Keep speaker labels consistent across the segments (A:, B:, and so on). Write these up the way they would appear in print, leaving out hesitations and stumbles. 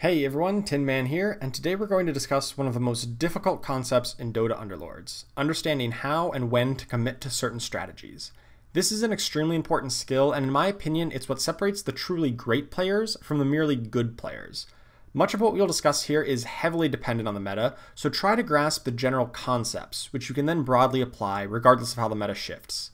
A: Hey everyone, Tin Man here, and today we're going to discuss one of the most difficult concepts in Dota Underlords, understanding how and when to commit to certain strategies. This is an extremely important skill, and in my opinion, it's what separates the truly great players from the merely good players. Much of what we'll discuss here is heavily dependent on the meta, so try to grasp the general concepts, which you can then broadly apply regardless of how the meta shifts.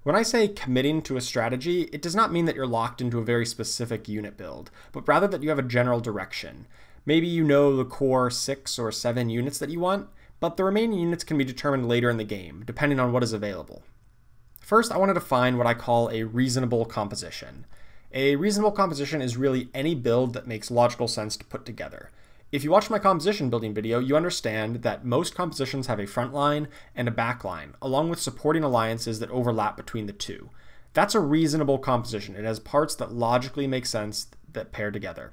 A: When I say committing to a strategy, it does not mean that you're locked into a very specific unit build, but rather that you have a general direction. Maybe you know the core 6 or 7 units that you want, but the remaining units can be determined later in the game, depending on what is available. First, I want to define what I call a reasonable composition. A reasonable composition is really any build that makes logical sense to put together. If you watch my composition building video, you understand that most compositions have a front line and a back line, along with supporting alliances that overlap between the two. That's a reasonable composition. It has parts that logically make sense that pair together.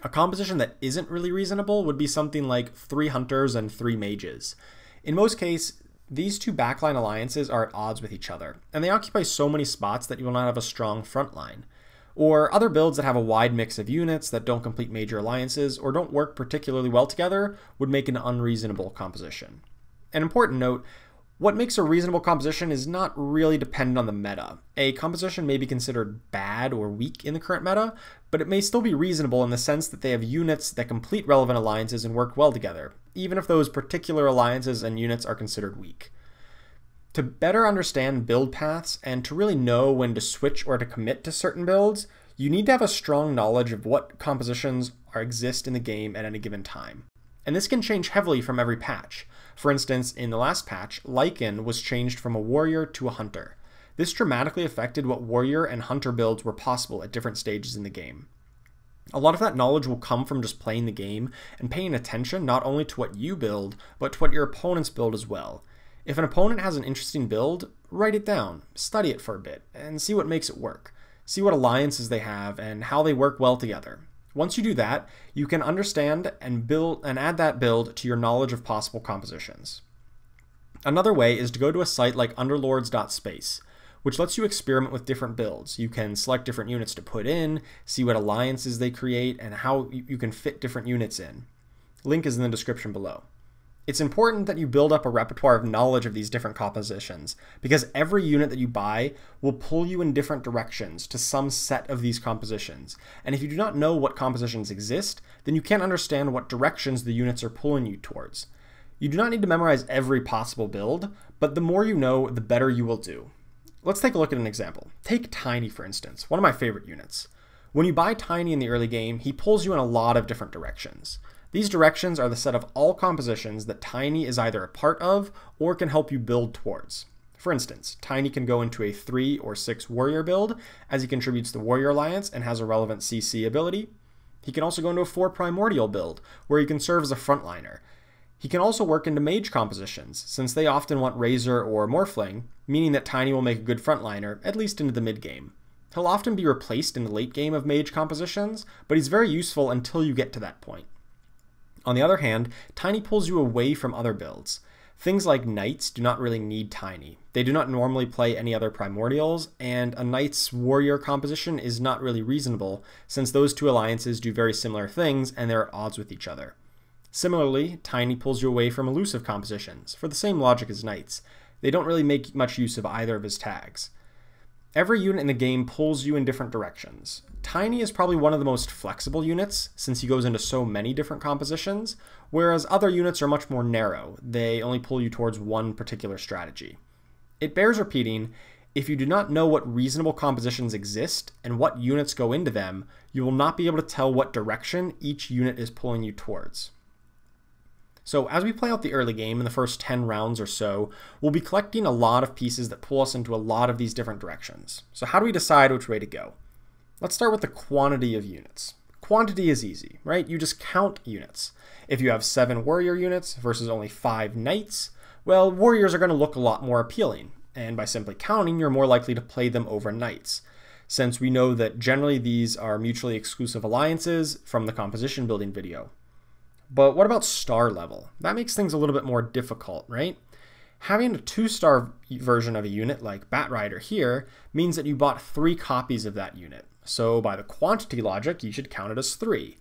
A: A composition that isn't really reasonable would be something like 3 hunters and 3 mages. In most cases, these two backline alliances are at odds with each other, and they occupy so many spots that you will not have a strong front line. Or other builds that have a wide mix of units that don't complete major alliances or don't work particularly well together would make an unreasonable composition. An important note, what makes a reasonable composition is not really dependent on the meta. A composition may be considered bad or weak in the current meta, but it may still be reasonable in the sense that they have units that complete relevant alliances and work well together, even if those particular alliances and units are considered weak. To better understand build paths and to really know when to switch or to commit to certain builds, you need to have a strong knowledge of what compositions exist in the game at any given time. And this can change heavily from every patch. For instance, in the last patch, Lycan was changed from a warrior to a hunter. This dramatically affected what warrior and hunter builds were possible at different stages in the game. A lot of that knowledge will come from just playing the game and paying attention not only to what you build, but to what your opponents build as well. If an opponent has an interesting build, write it down, study it for a bit, and see what makes it work. See what alliances they have and how they work well together. Once you do that, you can understand and add that build to your knowledge of possible compositions. Another way is to go to a site like underlords.space, which lets you experiment with different builds. You can select different units to put in, see what alliances they create, and how you can fit different units in. Link is in the description below. It's important that you build up a repertoire of knowledge of these different compositions, because every unit that you buy will pull you in different directions to some set of these compositions. And if you do not know what compositions exist, then you can't understand what directions the units are pulling you towards. You do not need to memorize every possible build, but the more you know, the better you will do. Let's take a look at an example. Take Tiny, for instance, one of my favorite units. When you buy Tiny in the early game, he pulls you in a lot of different directions. These directions are the set of all compositions that Tiny is either a part of or can help you build towards. For instance, Tiny can go into a 3 or 6 warrior build as he contributes to the warrior alliance and has a relevant CC ability. He can also go into a 4 primordial build where he can serve as a frontliner. He can also work into mage compositions since they often want Razor or Morphling, meaning that Tiny will make a good frontliner, at least into the mid game. He'll often be replaced in the late game of mage compositions, but he's very useful until you get to that point. On the other hand, Tiny pulls you away from other builds. Things like Knights do not really need Tiny. They do not normally play any other primordials, and a Knight's warrior composition is not really reasonable since those two alliances do very similar things and they're at odds with each other. Similarly, Tiny pulls you away from elusive compositions for the same logic as Knights. They don't really make much use of either of his tags. Every unit in the game pulls you in different directions. Tiny is probably one of the most flexible units since he goes into so many different compositions, whereas other units are much more narrow. They only pull you towards one particular strategy. It bears repeating, if you do not know what reasonable compositions exist and what units go into them, you will not be able to tell what direction each unit is pulling you towards. So as we play out the early game in the first 10 rounds or so, we'll be collecting a lot of pieces that pull us into a lot of these different directions. So how do we decide which way to go? Let's start with the quantity of units. Quantity is easy, right? You just count units. If you have 7 warrior units versus only 5 knights, well, warriors are going to look a lot more appealing. And by simply counting, you're more likely to play them over knights, since we know that generally these are mutually exclusive alliances from the composition building video. But what about star level? That makes things a little bit more difficult, right? Having a 2-star version of a unit like Batrider here means that you bought 3 copies of that unit. So by the quantity logic, you should count it as 3.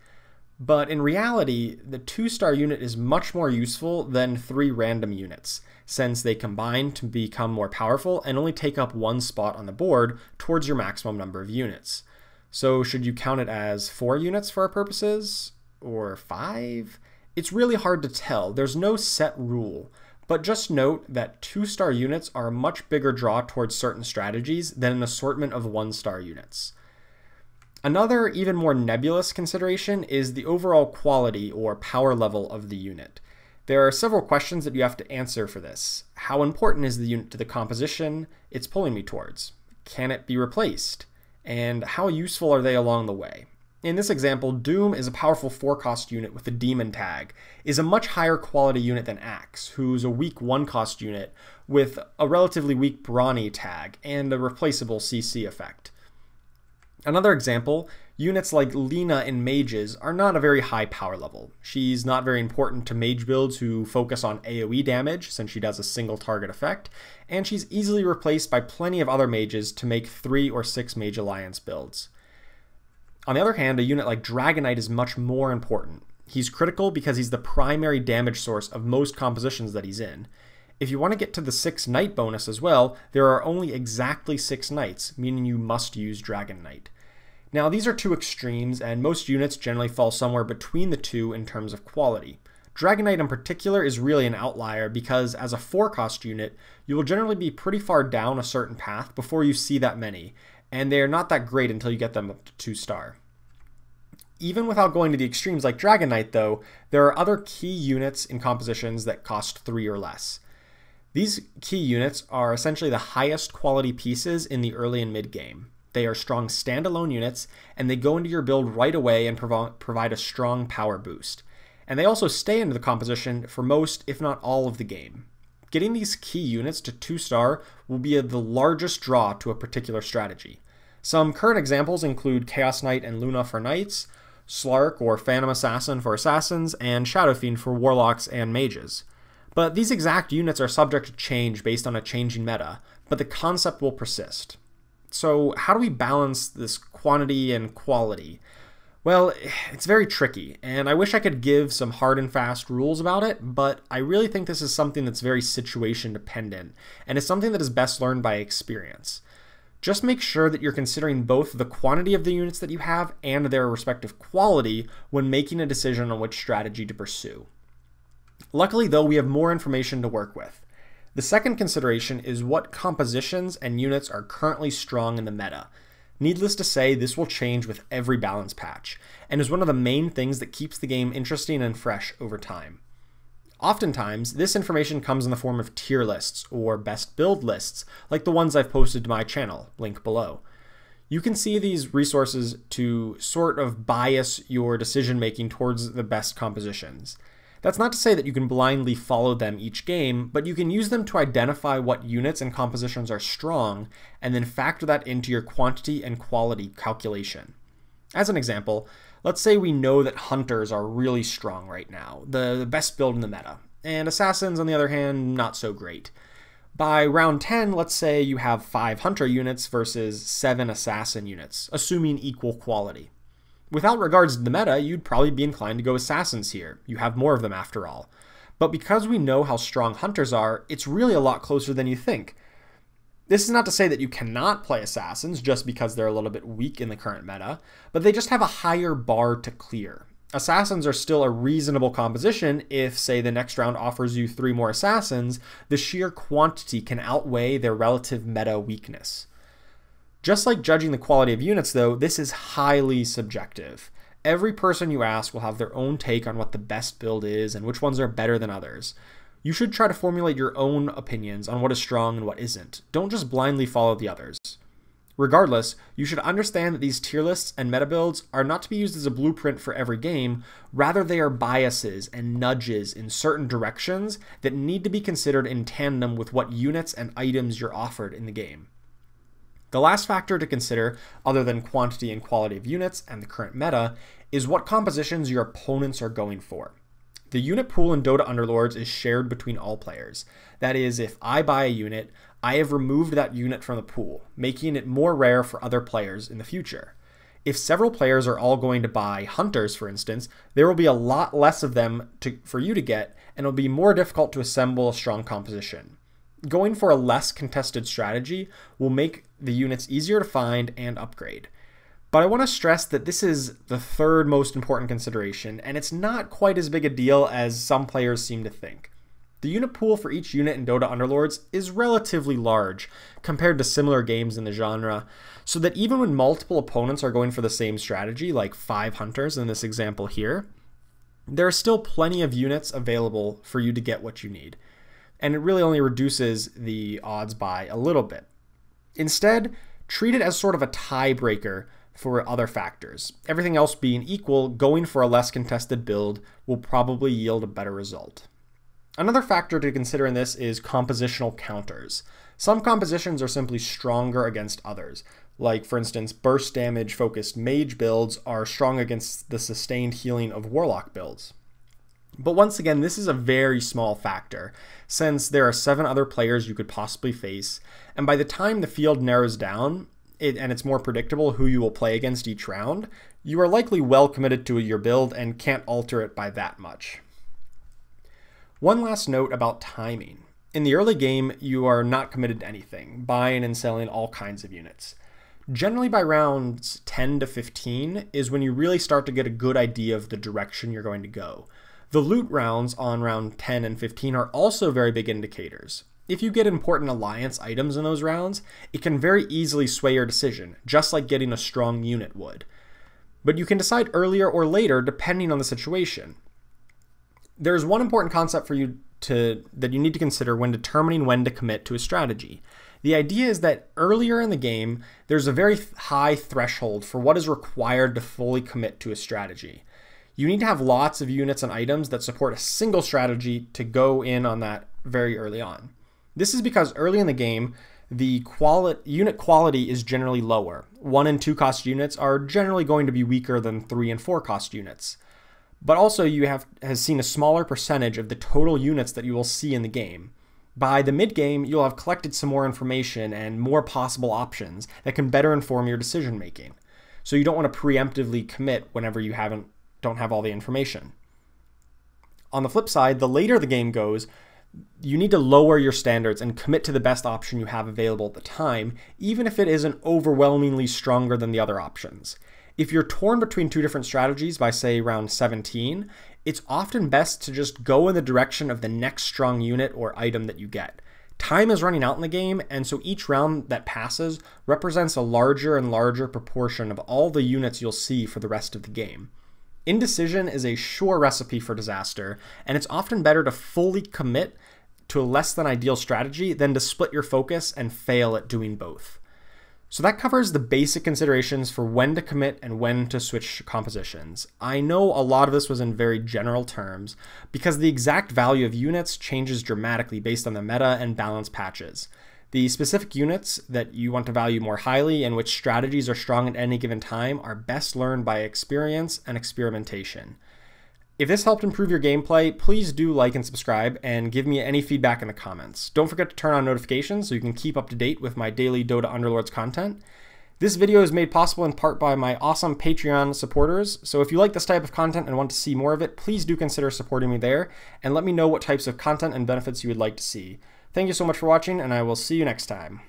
A: But in reality, the 2-star unit is much more useful than 3 random units, since they combine to become more powerful and only take up 1 spot on the board towards your maximum number of units. So should you count it as 4 units for our purposes? Or 5? It's really hard to tell. There's no set rule. But just note that 2-star units are a much bigger draw towards certain strategies than an assortment of 1-star units. Another, even more nebulous consideration is the overall quality or power level of the unit. There are several questions that you have to answer for this. How important is the unit to the composition it's pulling me towards? Can it be replaced? And how useful are they along the way? In this example, Doom is a powerful 4-cost unit with a Demon tag, is a much higher quality unit than Axe, who's a weak 1-cost unit with a relatively weak Brawny tag and a replaceable CC effect. Another example, units like Lina in Mages are not a very high power level. She's not very important to mage builds who focus on AoE damage since she does a single target effect, and she's easily replaced by plenty of other mages to make 3 or 6 Mage Alliance builds. On the other hand, a unit like Dragon Knight is much more important. He's critical because he's the primary damage source of most compositions that he's in. If you want to get to the 6 Knight bonus as well, there are only exactly 6 Knights, meaning you must use Dragon Knight. Now, these are 2 extremes, and most units generally fall somewhere between the 2 in terms of quality. Dragon Knight in particular is really an outlier because as a 4-cost unit, you will generally be pretty far down a certain path before you see that many, and they're not that great until you get them up to 2-star. Even without going to the extremes like Dragon Knight though, there are other key units in compositions that cost 3 or less. These key units are essentially the highest quality pieces in the early and mid game. They are strong standalone units, and they go into your build right away and provide a strong power boost. And they also stay into the composition for most, if not all, of the game. Getting these key units to 2-star will be the largest draw to a particular strategy. Some current examples include Chaos Knight and Luna for Knights, Slark or Phantom Assassin for Assassins, and Shadow Fiend for Warlocks and Mages. But these exact units are subject to change based on a changing meta, but the concept will persist. So how do we balance this quantity and quality? Well, it's very tricky, and I wish I could give some hard and fast rules about it, but I really think this is something that's very situation dependent, and it's something that is best learned by experience. Just make sure that you're considering both the quantity of the units that you have and their respective quality when making a decision on which strategy to pursue. Luckily though, we have more information to work with. The second consideration is what compositions and units are currently strong in the meta. Needless to say, this will change with every balance patch, and is one of the main things that keeps the game interesting and fresh over time. Oftentimes, this information comes in the form of tier lists or best build lists, like the ones I've posted to my channel, link below. You can see these resources to sort of bias your decision making towards the best compositions. That's not to say that you can blindly follow them each game, but you can use them to identify what units and compositions are strong, and then factor that into your quantity and quality calculation. As an example, let's say we know that Hunters are really strong right now, the best build in the meta, and Assassins, on the other hand, not so great. By round 10, let's say you have 5 Hunter units versus 7 Assassin units, assuming equal quality. Without regards to the meta, you'd probably be inclined to go Assassins here. You have more of them after all. But because we know how strong Hunters are, it's really a lot closer than you think. This is not to say that you cannot play Assassins just because they're a little bit weak in the current meta, but they just have a higher bar to clear. Assassins are still a reasonable composition if, say, the next round offers you 3 more Assassins, the sheer quantity can outweigh their relative meta weakness. Just like judging the quality of units though, this is highly subjective. Every person you ask will have their own take on what the best build is and which ones are better than others. You should try to formulate your own opinions on what is strong and what isn't. Don't just blindly follow the others. Regardless, you should understand that these tier lists and meta builds are not to be used as a blueprint for every game, rather they are biases and nudges in certain directions that need to be considered in tandem with what units and items you're offered in the game. The last factor to consider, other than quantity and quality of units and the current meta, is what compositions your opponents are going for. The unit pool in Dota Underlords is shared between all players. That is, if I buy a unit, I have removed that unit from the pool, making it more rare for other players in the future. If several players are all going to buy hunters, for instance, there will be a lot less of them for you to get, and it'll be more difficult to assemble a strong composition. Going for a less contested strategy will make the units easier to find and upgrade. But I want to stress that this is the third most important consideration, and it's not quite as big a deal as some players seem to think. The unit pool for each unit in Dota Underlords is relatively large compared to similar games in the genre, so that even when multiple opponents are going for the same strategy, like 5 hunters in this example here, there are still plenty of units available for you to get what you need, and it really only reduces the odds by a little bit. Instead, treat it as sort of a tiebreaker for other factors. Everything else being equal, going for a less contested build will probably yield a better result. Another factor to consider in this is compositional counters. Some compositions are simply stronger against others. Like, for instance, burst damage focused mage builds are strong against the sustained healing of warlock builds. But once again, this is a very small factor, since there are 7 other players you could possibly face, and by the time the field narrows down, and it's more predictable who you will play against each round, you are likely well committed to your build and can't alter it by that much. One last note about timing. In the early game, you are not committed to anything, buying and selling all kinds of units. Generally by rounds 10 to 15 is when you really start to get a good idea of the direction you're going to go. The loot rounds on round 10 and 15 are also very big indicators. If you get important alliance items in those rounds, it can very easily sway your decision, just like getting a strong unit would. But you can decide earlier or later depending on the situation. There's one important concept for you that you need to consider when determining when to commit to a strategy. The idea is that earlier in the game, there's a very high threshold for what is required to fully commit to a strategy. You need to have lots of units and items that support a single strategy to go in on that very early on. This is because early in the game, the unit quality is generally lower. 1 and 2 cost units are generally going to be weaker than 3 and 4 cost units. But also you has seen a smaller percentage of the total units that you will see in the game. By the mid-game, you'll have collected some more information and more possible options that can better inform your decision making. So you don't want to preemptively commit whenever you don't have all the information. On the flip side, the later the game goes, you need to lower your standards and commit to the best option you have available at the time, even if it isn't overwhelmingly stronger than the other options. If you're torn between 2 different strategies by, say, round 17, it's often best to just go in the direction of the next strong unit or item that you get. Time is running out in the game, and so each round that passes represents a larger and larger proportion of all the units you'll see for the rest of the game. Indecision is a sure recipe for disaster, and it's often better to fully commit to a less than ideal strategy than to split your focus and fail at doing both. So that covers the basic considerations for when to commit and when to switch compositions. I know a lot of this was in very general terms because the exact value of units changes dramatically based on the meta and balance patches. The specific units that you want to value more highly and which strategies are strong at any given time are best learned by experience and experimentation. If this helped improve your gameplay, please do like and subscribe and give me any feedback in the comments. Don't forget to turn on notifications so you can keep up to date with my daily Dota Underlords content. This video is made possible in part by my awesome Patreon supporters, so if you like this type of content and want to see more of it, please do consider supporting me there, and let me know what types of content and benefits you would like to see. Thank you so much for watching, and I will see you next time.